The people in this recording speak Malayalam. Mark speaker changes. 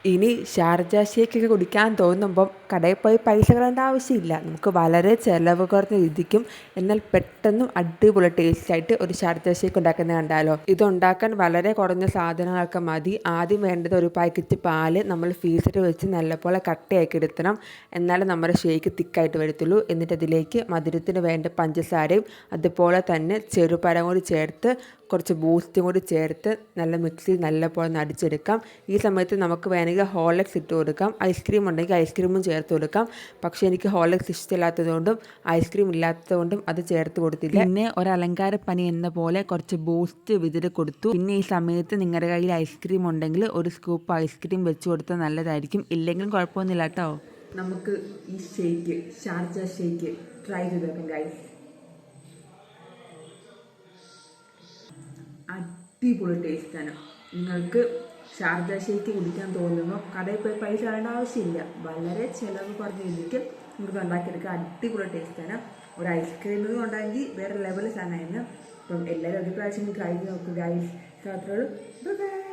Speaker 1: ഇനി ഷാർജ ഷേക്കൊക്കെ കുടിക്കാൻ തോന്നുമ്പം കടയിൽ പോയി പൈസ കളയേണ്ട ആവശ്യമില്ല. നമുക്ക് വളരെ ചിലവ് കുറഞ്ഞ രീതിക്കും എന്നാൽ പെട്ടെന്നും അടിപൊളി ടേസ്റ്റായിട്ട് ഒരു ഷാർജ ഷേക്ക് ഉണ്ടാക്കുന്നത് കണ്ടാലോ. ഇതുണ്ടാക്കാൻ വളരെ കുറഞ്ഞ സാധനങ്ങളൊക്കെ മതി. ആദ്യം വേണ്ടത് ഒരു പാക്കറ്റ് പാല് നമ്മൾ ഫ്രീസറിൽ വെച്ച് നല്ലപോലെ കട്ടയാക്കി എടുക്കണം. എന്നാലും നമ്മുടെ ഷേക്ക് തിക്കായിട്ട് വരത്തുള്ളൂ. എന്നിട്ട് അതിലേക്ക് മധുരത്തിന് വേണ്ട പഞ്ചസാരയും അതുപോലെ തന്നെ ചെറുപഴം കൂടി ചേർത്ത് കുറച്ച് ബൂസ്റ്റും കൂടി ചേർത്ത് നല്ല മിക്സിയിൽ നല്ലപോലെ അടിച്ചെടുക്കാം. ഈ സമയത്ത് നമുക്ക് വേണമെങ്കിൽ ഹോർലിക്സ് ഇട്ട് കൊടുക്കാം. ഐസ്ക്രീം ഉണ്ടെങ്കിൽ ഐസ്ക്രീമും ചേർത്ത് കൊടുക്കാം. പക്ഷേ എനിക്ക് ഹോർലിക്സ് ഇഷ്ടമില്ലാത്തതുകൊണ്ടും ഐസ്ക്രീം ഇല്ലാത്തതുകൊണ്ടും അത് ചേർത്ത് കൊടുത്തില്ല. പിന്നെ ഒരു അലങ്കാരപ്പനി എന്ന പോലെ കുറച്ച് ബൂസ്റ്റ് വിതറി കൊടുത്തു. പിന്നെ ഈ സമയത്ത് നിങ്ങളുടെ കയ്യിൽ ഐസ്ക്രീം ഉണ്ടെങ്കിൽ ഒരു സ്കൂപ്പ് ഐസ്ക്രീം വെച്ച് കൊടുത്താൽ നല്ലതായിരിക്കും. ഇല്ലെങ്കിലും കുഴപ്പമൊന്നുമില്ല കേട്ടോ. നമുക്ക് ഈ ഷേക്ക് ഷാർജ ഷേക്ക് ട്രൈ ചെയ്ത് നോക്കാം ഗൈസ്. അടിപൊളി ടേസ്റ്റാണ്. നിങ്ങൾക്ക് ഷാർജ ഷേക്ക് കുടിക്കാൻ തോന്നുമ്പോൾ കടയിൽ പോയി പൈസ കളയേണ്ട ആവശ്യമില്ല. വളരെ ചിലവ് കുറഞ്ഞ രീതിക്ക് നിങ്ങൾക്ക് ഉണ്ടാക്കിയെടുക്കുക. അടിപൊളി ടേസ്റ്റാണ്. ഒരു ഐസ്ക്രീമും ഉണ്ടെങ്കിൽ വേറെ ലെവൽ സാധനമായിരുന്നു. അപ്പം എല്ലാവരും ഒരു പ്രാവശ്യം ട്രൈ ചെയ്ത് നോക്കുക ഗൈസ്. അത്രയുള്ളൂ. ബൈ.